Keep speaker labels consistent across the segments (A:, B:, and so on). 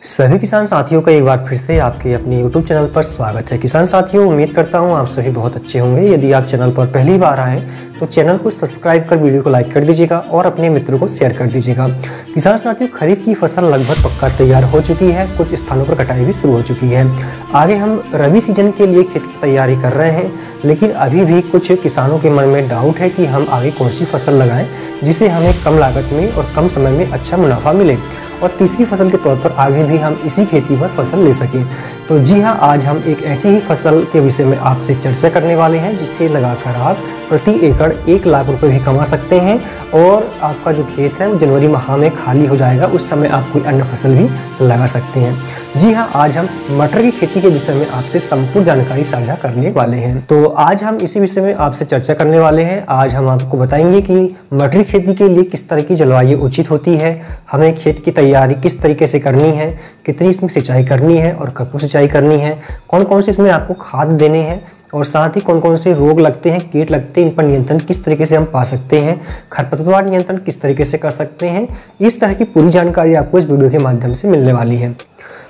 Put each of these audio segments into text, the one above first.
A: सभी किसान साथियों का एक बार फिर से आपके अपने YouTube चैनल पर स्वागत है। किसान साथियों, उम्मीद करता हूं आप सभी बहुत अच्छे होंगे। यदि आप चैनल पर पहली बार आए तो चैनल को सब्सक्राइब कर वीडियो को लाइक कर दीजिएगा और अपने मित्रों को शेयर कर दीजिएगा। किसान साथियों, खरीफ की फसल लगभग पक्का तैयार हो चुकी है। कुछ स्थानों पर कटाई भी शुरू हो चुकी है। आगे हम रबी सीजन के लिए खेत की तैयारी कर रहे हैं, लेकिन अभी भी कुछ किसानों के मन में डाउट है कि हम आगे कौन सी फसल लगाएं जिससे हमें कम लागत में और कम समय में अच्छा मुनाफा मिले और तीसरी फसल के तौर पर आगे भी हम इसी खेती पर फसल ले सकें। तो जी हाँ, आज हम एक ऐसी ही फसल के विषय में आपसे चर्चा करने वाले हैं जिसे लगाकर आप प्रति एकड़ 1 लाख रुपए भी कमा सकते हैं और आपका जो खेत है वो जनवरी माह में खाली हो जाएगा। उस समय आप कोई अन्य फसल भी लगा सकते हैं। जी हाँ, आज हम मटर की खेती के विषय में आपसे संपूर्ण जानकारी साझा करने वाले हैं। तो आज हम इसी विषय में आपसे चर्चा करने वाले हैं। आज हम आपको बताएंगे कि मटर की खेती के लिए किस तरह की जलवायु उचित होती है, हमें खेत की तैयारी किस तरीके से करनी है, कितनी इसमें सिंचाई करनी है और कब सिंचाई करनी है, कौन कौन से इसमें आपको खाद देने हैं और साथ ही कौन कौन से रोग लगते हैं, कीट लगते हैं, इन पर नियंत्रण किस तरीके से हम पा सकते हैं, खरपतवार नियंत्रण किस तरीके से कर सकते हैं। इस तरह की पूरी जानकारी आपको इस वीडियो के माध्यम से मिलने वाली है।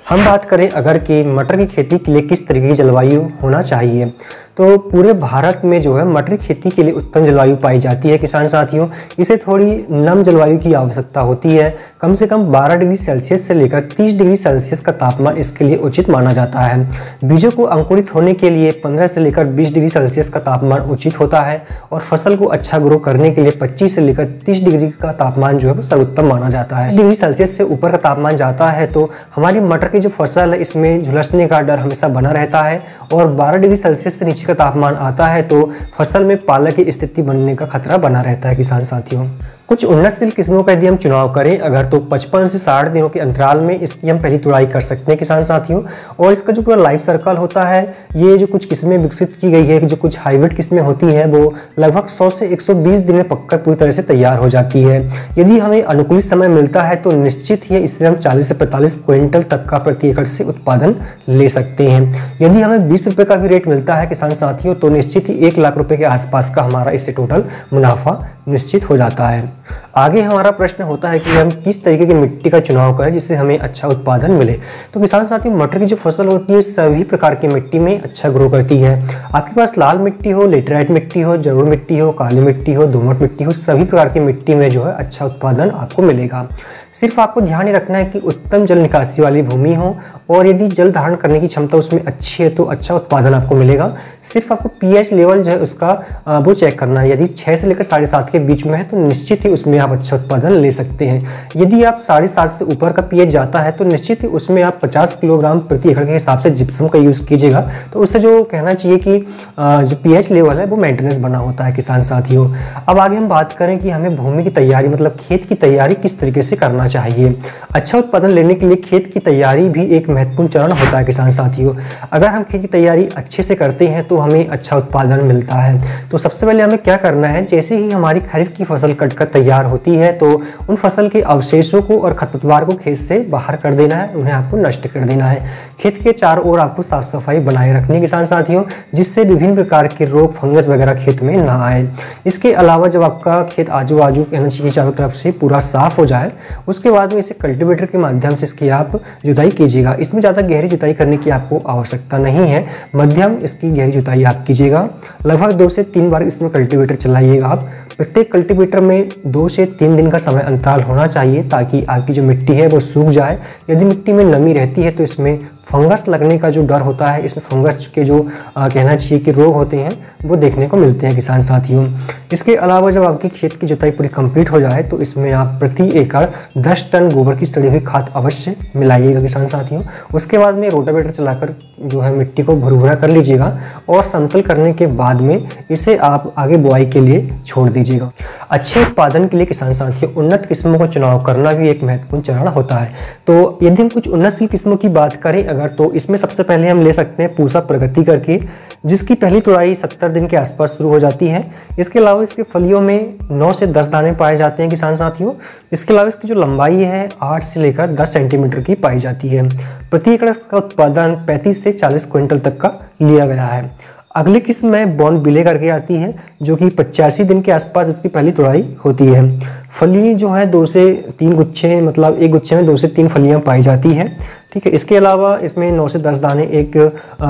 A: हम बात करें अगर कि मटर की खेती के लिए किस तरीके की जलवायु होना चाहिए, तो पूरे भारत में जो है मटर की खेती के लिए उत्तम जलवायु पाई जाती है। किसान साथियों, इसे थोड़ी नम जलवायु की आवश्यकता होती है। कम से कम 12 डिग्री सेल्सियस से लेकर 30 डिग्री सेल्सियस का तापमान इसके लिए उचित माना जाता है। बीजों को अंकुरित होने के लिए 15 से लेकर 20 डिग्री सेल्सियस का तापमान उचित होता है और फसल को अच्छा ग्रो करने के लिए 25 से लेकर 30 डिग्री का तापमान जो है वो सर्वोत्तम माना जाता है। 30 डिग्री सेल्सियस से ऊपर का तापमान जाता है तो हमारी मटर की जो फसल है इसमें झुलसने का डर हमेशा बना रहता है और 12 डिग्री सेल्सियस से नीचे का तापमान आता है तो फसल में पालक की स्थिति बनने का खतरा बना रहता है। किसान साथियों, कुछ उन्नतशील किस्मों का यदि हम चुनाव करें अगर तो 55 से 60 दिनों के अंतराल में इसकी हम पहली तुड़ाई कर सकते हैं। किसान साथियों, और इसका जो पूरा लाइफ सर्कल होता है, ये जो कुछ किस्में विकसित की गई है, जो कुछ हाइब्रिड किस्में होती हैं वो लगभग 100 से 120 दिन में पक्का पूरी तरह से तैयार हो जाती है। यदि हमें अनुकूलित समय मिलता है तो निश्चित ही इससे हम 40 से 45 क्विंटल तक का प्रति एकड़ से उत्पादन ले सकते हैं। यदि हमें 20 रुपये का भी रेट मिलता है किसान साथियों तो निश्चित ही 1 लाख रुपए के आसपास का हमारा इससे टोटल मुनाफा निश्चित हो जाता है। आगे हमारा प्रश्न होता है कि हम किस तरीके की मिट्टी का चुनाव करें जिससे हमें अच्छा उत्पादन मिले। तो किसान साथियों, मटर की जो फसल होती है सभी प्रकार की मिट्टी में अच्छा ग्रो करती है। आपके पास लाल मिट्टी हो, लेटराइट मिट्टी हो, जलोढ़ मिट्टी हो, काली मिट्टी हो, दोमट मिट्टी हो, सभी प्रकार की मिट्टी में जो है अच्छा उत्पादन आपको मिलेगा। सिर्फ आपको ध्यान रखना है कि उत्तम जल निकासी वाली भूमि हो और यदि जल धारण करने की क्षमता उसमें अच्छी है तो अच्छा उत्पादन आपको मिलेगा। सिर्फ आपको पीएच लेवल जो है उसका वो चेक करना है। यदि 6 से लेकर 7.5 के बीच में है तो निश्चित ही उसमें आप अच्छा उत्पादन ले सकते हैं। यदि आप 7.5 से ऊपर का पीएच जाता है तो निश्चित ही उसमें आप 50 किलोग्राम प्रति एकड़ के हिसाब से जिप्सम का यूज़ कीजिएगा। तो उससे जो कहना चाहिए कि जो पीएच लेवल है वो मेंटेनेंस बना होता है। किसान साथियों, अब आगे हम बात करें कि हमें भूमि की तैयारी मतलब खेत की तैयारी किस तरीके से करना चाहिए। अच्छा उत्पादन लेने के लिए खेत की तैयारी भी एक महत्वपूर्ण चरण होता है। किसान साथियों, अगर हम खेत की तैयारी अच्छे से करते हैं तो हमें अच्छा उत्पादन मिलता है। तो सबसे पहले हमें क्या करना है, जैसे ही हमारी खरीफ की फसल कटकर तैयार होती है तो उन फसल के अवशेषों को और खरपतवार को खेत से बाहर कर देना है, उन्हें आपको नष्ट कर देना है। खेत के चारों ओर आपको साफ सफाई बनाए रखनी है किसान साथियों, जिससे विभिन्न प्रकार के रोग फंगस वगैरह खेत में ना आए। इसके अलावा जब आपका खेत आजू बाजू कहना चाहिए चारों तरफ से पूरा साफ हो जाए उसके बाद में इसे कल्टीवेटर के माध्यम से इसकी आप जुताई कीजिएगा। इसमें ज़्यादा गहरी जुताई करने की आपको आवश्यकता नहीं है, मध्यम इसकी गहरी जुताई आप कीजिएगा। लगभग 2 से 3 बार इसमें कल्टीवेटर चलाइएगा आप। प्रत्येक कल्टीवेटर में 2 से 3 दिन का समय अंतराल होना चाहिए ताकि आपकी जो मिट्टी है वो सूख जाए। यदि मिट्टी में नमी रहती है तो इसमें फंगस लगने का जो डर होता है, इसमें फंगस के जो कहना चाहिए कि रोग होते हैं वो देखने को मिलते हैं किसान साथियों। इसके अलावा जब आपकी खेत की जुताई पूरी कंप्लीट हो जाए तो इसमें आप प्रति एकड़ 10 टन गोबर की सड़ी हुई खाद अवश्य मिलाइएगा किसान साथियों। उसके बाद में रोटावेटर चलाकर जो है मिट्टी को भुरभुरा कर लीजिएगा और समतल करने के बाद में इसे आप आगे बुआई के लिए छोड़ दीजिएगा। अच्छे उत्पादन के लिए किसान साथियों उन्नत किस्मों का चुनाव करना भी एक महत्वपूर्ण चरण होता है। तो यदि हम कुछ उन्नतशील किस्मों की बात करें अगर तो इसमें सबसे पहले हम ले सकते हैं पूसा प्रगति करके, जिसकी पहली तुड़ाई 70 दिन के आसपास शुरू हो जाती है। इसके अलावा इसके फलियों में 9 से 10 दाने पाए जाते हैं किसान साथियों। इसके अलावा इसकी जो लंबाई है 8 से लेकर 10 सेंटीमीटर की पाई जाती है। प्रति एकड़ का उत्पादन 35 से 40 क्विंटल तक का लिया गया है। अगली किस्म में बॉन बिले करके आती है जो कि 85 दिन के आसपास इसकी पहली तुड़ाई होती है। फली जो है 2 से 3 गुच्छे मतलब एक गुच्छे में 2 से 3 फलियां पाई जाती है। ठीक है। इसके अलावा इसमें 9 से 10 दाने एक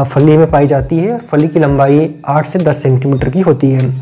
A: फली में पाई जाती है। फली की लंबाई 8 से 10 सेंटीमीटर की होती है।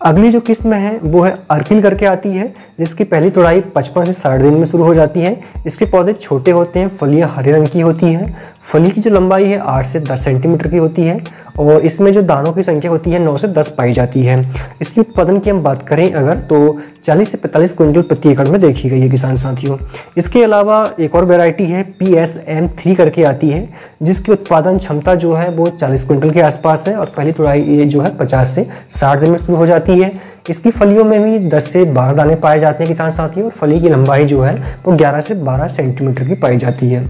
A: अगली जो किस्म है वो है अर्किल करके आती है, जिसकी पहली तुड़ाई 55 से 60 दिन में शुरू हो जाती है। इसके पौधे छोटे होते हैं, फलियां हरे रंग की होती हैं। फली की जो लंबाई है 8 से 10 सेंटीमीटर की होती है और इसमें जो दानों की संख्या होती है 9 से 10 पाई जाती है। इसकी उत्पादन की हम बात करें अगर तो 40 से 45 क्विंटल प्रति एकड़ में देखी गई है किसान साथियों। इसके अलावा एक और वैरायटी है PSM3 करके आती है, जिसकी उत्पादन क्षमता जो है वो 40 क्विंटल के आसपास है और पहली तुड़ाई ये जो है 50 से 60 दिन में शुरू हो जाती है। इसकी फलियों में भी 10 से 12 दाने पाए जाते हैं किसान साथियों और फली की लंबाई जो है वो 11 से 12 सेंटीमीटर की पाई जाती है।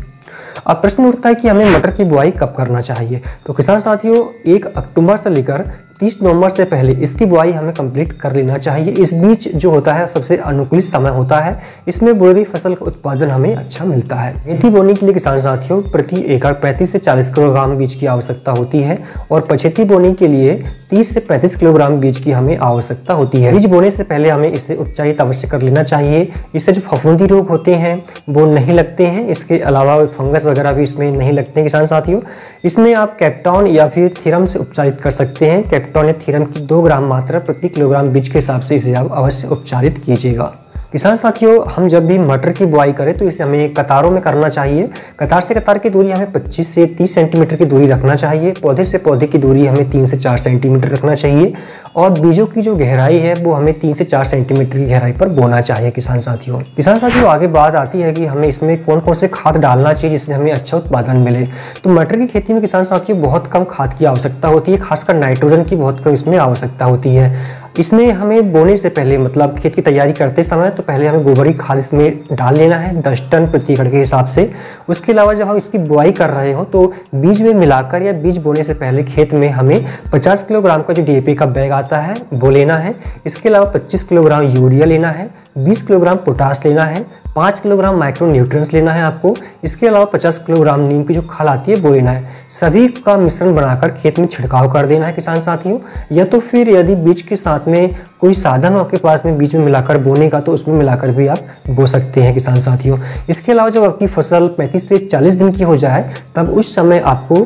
A: अब प्रश्न उठता है कि हमें मटर की बुआई कब करना चाहिए। तो किसान साथियों 1 अक्टूबर से लेकर 30 नवंबर से पहले इसकी बुआई हमें कंप्लीट कर लेना चाहिए। इस बीच जो होता है सबसे अनुकूलित समय होता है, इसमें बोई गई फसल का उत्पादन हमें अच्छा मिलता है। मेथी बोने के लिए किसान साथियों प्रति एकड़ 35 से 40 किलोग्राम बीज की आवश्यकता होती है और पछेती बोने के लिए 30 से 35 किलोग्राम बीज की हमें आवश्यकता होती है। बीज बोने से पहले हमें इसे उपचारित अवश्य कर लेना चाहिए। इससे जो फफूंदी रोग होते हैं वो नहीं लगते हैं। इसके अलावा फंगस वगैरह भी इसमें नहीं लगते हैं किसान साथियों। इसमें आप कैप्टॉन या फिर थीरम से उपचारित कर सकते हैं। कैप्टॉन या थीरम की 2 ग्राम मात्रा प्रति किलोग्राम बीज के हिसाब से इसे आप अवश्य उपचारित कीजिएगा। किसान साथियों हम जब भी मटर की बुआई करें तो इसे हमें कतारों में करना चाहिए। कतार से कतार की दूरी हमें 25 से 30 सेंटीमीटर की दूरी रखना चाहिए। पौधे से पौधे की दूरी हमें 3 से 4 सेंटीमीटर रखना चाहिए और बीजों की जो गहराई है वो हमें 3 से 4 सेंटीमीटर की गहराई पर बोना चाहिए किसान साथियों। आगे बात आती है कि हमें इसमें कौन कौन से खाद डालना चाहिए जिससे हमें अच्छा उत्पादन मिले। तो मटर की खेती में किसान साथियों बहुत कम खाद की आवश्यकता होती है, खासकर नाइट्रोजन की बहुत कम इसमें आवश्यकता होती है। इसमें हमें बोने से पहले मतलब खेत की तैयारी करते समय तो पहले हमें गोबर की खाद इसमें डाल लेना है 10 टन प्रति एकड़ के हिसाब से। उसके अलावा जब हम इसकी बुआई कर रहे हो तो बीज में मिलाकर या बीज बोने से पहले खेत में हमें 50 किलोग्राम का जो DAP का बैग आता है वो लेना है। इसके अलावा 25 किलोग्राम यूरिया लेना है, 20 किलोग्राम पोटास लेना है, 5 किलोग्राम माइक्रो न्यूट्रिएंट्स लेना है आपको। इसके अलावा 50 किलोग्राम नीम की जो खल आती है वो लेना है। सभी का मिश्रण बनाकर खेत में छिड़काव कर देना है किसान साथियों। या तो फिर यदि बीज के साथ में कोई साधन हो आपके पास में बीज में मिलाकर बोने का तो उसमें मिलाकर भी आप बो सकते हैं किसान साथियों। इसके अलावा जब आपकी फसल 35 से 40 दिन की हो जाए तब उस समय आपको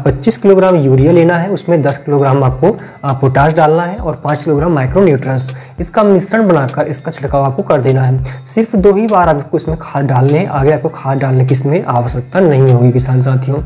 A: 25 किलोग्राम यूरिया लेना है, उसमें 10 किलोग्राम आपको पोटाश डालना है और 5 किलोग्राम माइक्रो न्यूट्रिएंट्स। इसका मिश्रण बनाकर इसका छिड़काव आपको कर देना है। सिर्फ 2 ही बार आपको इसमें खाद डालने हैं, आगे आपको खाद डालने की इसमें आवश्यकता नहीं होगी किसान साथियों।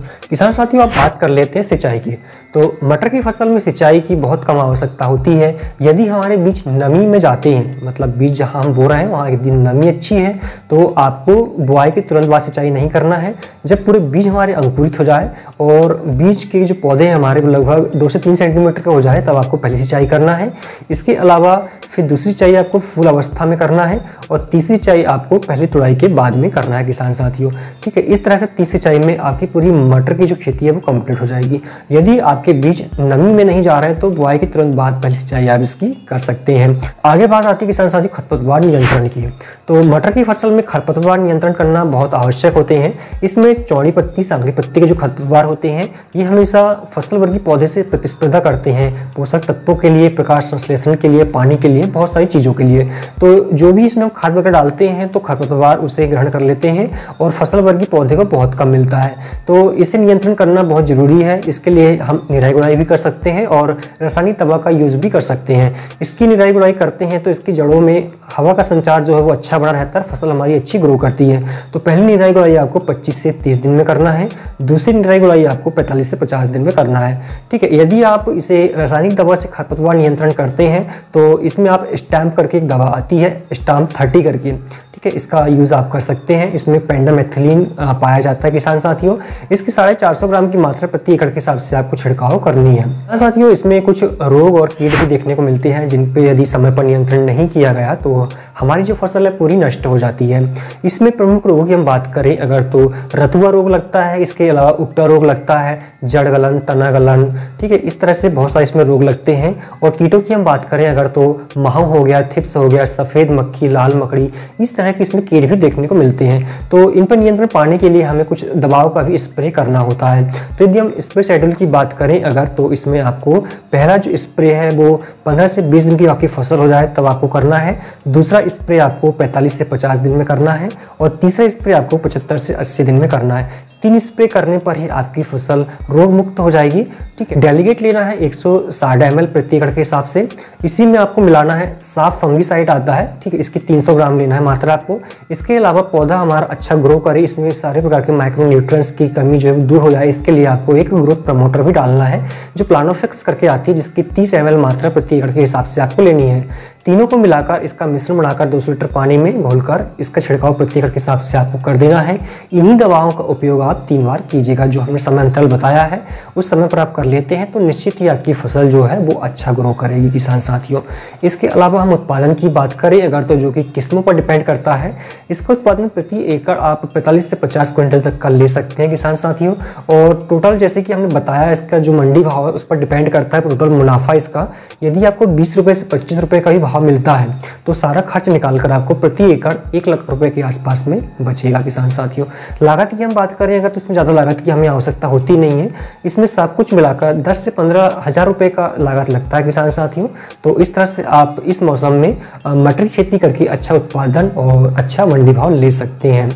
A: आप बात कर लेते हैं सिंचाई की। तो मटर की फसल में सिंचाई की बहुत कम आवश्यकता होती है। यदि हमारे बीज नमी में जाते हैं, मतलब बीज जहां हम बो रहे हैं वहां यदि नमी अच्छी है तो आपको बुआई के तुरंत बाद सिंचाई नहीं करना है। जब पूरे बीज हमारे अंकुरित हो जाए और बीज के जो पौधे हैं हमारे लगभग 2 से 3 सेंटीमीटर का हो जाए तब आपको पहली सिंचाई करना है। इसके अलावा फिर दूसरी सिंचाई आपको फूल अवस्था में करना है और तीसरी सिंचाई आपको पहली तुड़ाई के बाद में करना है किसान साथियों। ठीक है, इस तरह से तीसरी सिंचाई में आपकी पूरी मटर की जो खेती है वो कंप्लीट हो जाएगी। यदि आपके बीज नमी में नहीं जा रहे हैं तो बुआई के तुरंत बाद पहली सिंचाई आप इसकी कर सकते हैं। आगे बात आती है किसान साथियों खरपतवार नियंत्रण की। तो मटर की फसल में खरपतवार नियंत्रण करना बहुत आवश्यक होते हैं। इसमें चौड़ी पत्ती, सांकड़ी पत्ती के जो खरपतवार होते हैं ये हमेशा फसल वर्गीय पौधे से प्रतिस्पर्धा करते हैं, पोषक तत्वों के लिए, प्रकाश संश्लेषण के लिए, पानी के लिए, बहुत सारी चीज़ों के लिए। तो जो भी इसमें खाद वगैरह डालते हैं तो खरपतवार उसे ग्रहण कर लेते हैं और फसल वर्गीय पौधे को बहुत कम मिलता है। तो इसे नियंत्रण करना बहुत जरूरी है। इसके लिए हम निराई गुड़ाई भी कर सकते हैं और रासायनिक दवा का यूज भी कर सकते हैं। इसकी निराई गुड़ाई करते हैं तो इसकी जड़ों में हवा का संचार जो है वो अच्छा बना रहता है, फसल हमारी अच्छी ग्रो करती है। तो पहली निराई गुड़ाई आपको 25 से 30 दिन में करना है, दूसरी निराई गुड़ाई आपको 45 से 50 दिन में करना है। ठीक है, यदि आप इसे रासायनिक दवा से खरपतवार नियंत्रण करते हैं तो इसमें आप स्टैम्प करके एक दवा आती है, स्टाम्प 30 करके, ठीक है, इसका यूज़ आप कर सकते हैं। इसमें पेंडामेथिलीन पाया जाता है किसान साथियों। इसकी 450 ग्राम की मात्रा प्रति एकड़ के हिसाब से आपको छिड़काव करनी है। किसान साथियों इसमें कुछ रोग और कीट भी देखने को मिलते हैं जिन पे यदि समय पर नियंत्रण नहीं किया गया तो हमारी जो फसल है पूरी नष्ट हो जाती है। इसमें प्रमुख रोगों की हम बात करें अगर तो रतुआ रोग लगता है, इसके अलावा उक्टा रोग लगता है, जड़ गलन, तना गलन, ठीक है, इस तरह से बहुत सारे इसमें रोग लगते हैं। और कीटों की हम बात करें अगर तो महू हो गया, थिप्स हो गया, सफ़ेद मक्खी, लाल मकड़ी, इस तरह के इसमें कीट भी देखने को मिलते हैं। तो इन पर नियंत्रण पाने के लिए हमें कुछ दवाओं का भी स्प्रे करना होता है। तो यदि हम स्प्रे शेड्यूल की बात करें अगर तो इसमें आपको पहला जो स्प्रे है वो 15 से 20 दिन की आपकी फसल हो जाए तब आपको करना है, दूसरा स्प्रे आपको 45 से 50 दिन में करना है और तीसरा स्प्रे आपको 75 से 80 दिन में करना है। 3 स्प्रे करने पर ही आपकी फसल रोग मुक्त हो जाएगी। ठीक है, डेलीगेट लेना है 160 ml प्रति एकड़ के हिसाब से। इसी में आपको मिलाना है साफ फंगीसाइड आता है। ठीक है, इसकी 300 ग्राम लेना है मात्रा आपको। इसके अलावा पौधा हमारा अच्छा ग्रो करे, इसमें सारे प्रकार के माइक्रो न्यूट्रिएंट्स की कमी जो है दूर हो जाए, इसके लिए आपको एक ग्रोथ प्रमोटर भी डालना है जो प्लानोफिक्स करके आती है, जिसकी 30 ml मात्रा प्रति एकड़ के हिसाब से आपको लेनी है। तीनों को मिलाकर इसका मिश्रण बनाकर 200 लीटर पानी में घोलकर इसका छिड़काव प्रति एकड़ के हिसाब से आपको कर देना है। इन्हीं दवाओं का उपयोग आप 3 बार कीजिएगा। जो हमने समय अंतराल बताया है उस समय पर आप कर लेते हैं तो निश्चित ही आपकी फसल जो है वो अच्छा ग्रो करेगी किसान साथियों। इसके अलावा हम उत्पादन की बात करें अगर तो जो कि किस्मों पर डिपेंड करता है, इसका उत्पादन प्रति एकड़ आप 45 से 50 क्विंटल तक का ले सकते हैं किसान साथियों। और टोटल जैसे कि हमने बताया इसका जो मंडी भाव है उस पर डिपेंड करता है टोटल मुनाफा इसका। यदि आपको 20 रुपये से 25 रुपये का भी भाव मिलता है तो सारा खर्च निकालकर आपको प्रति एकड़ 1 लाख रुपए के आसपास में बचेगा किसान साथियों। लागत की हम बात करें अगर तो इसमें ज़्यादा लागत की हमें आवश्यकता होती नहीं है। इसमें सब कुछ मिलाकर 10 से 15 हज़ार रुपये का लागत लगता है किसान साथियों। तो इस तरह से आप इस मौसम में मटर की खेती करके अच्छा उत्पादन और अच्छा मंडी भाव ले सकते हैं।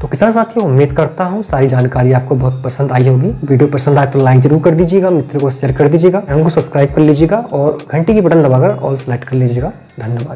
A: तो किसान साथियों उम्मीद करता हूँ सारी जानकारी आपको बहुत पसंद आई होगी। वीडियो पसंद आए तो लाइक जरूर कर दीजिएगा, मित्रों को शेयर कर दीजिएगा, चैनल को सब्सक्राइब कर लीजिएगा और घंटी की बटन दबाकर ऑल सेलेक्ट कर लीजिएगा। धन्यवाद।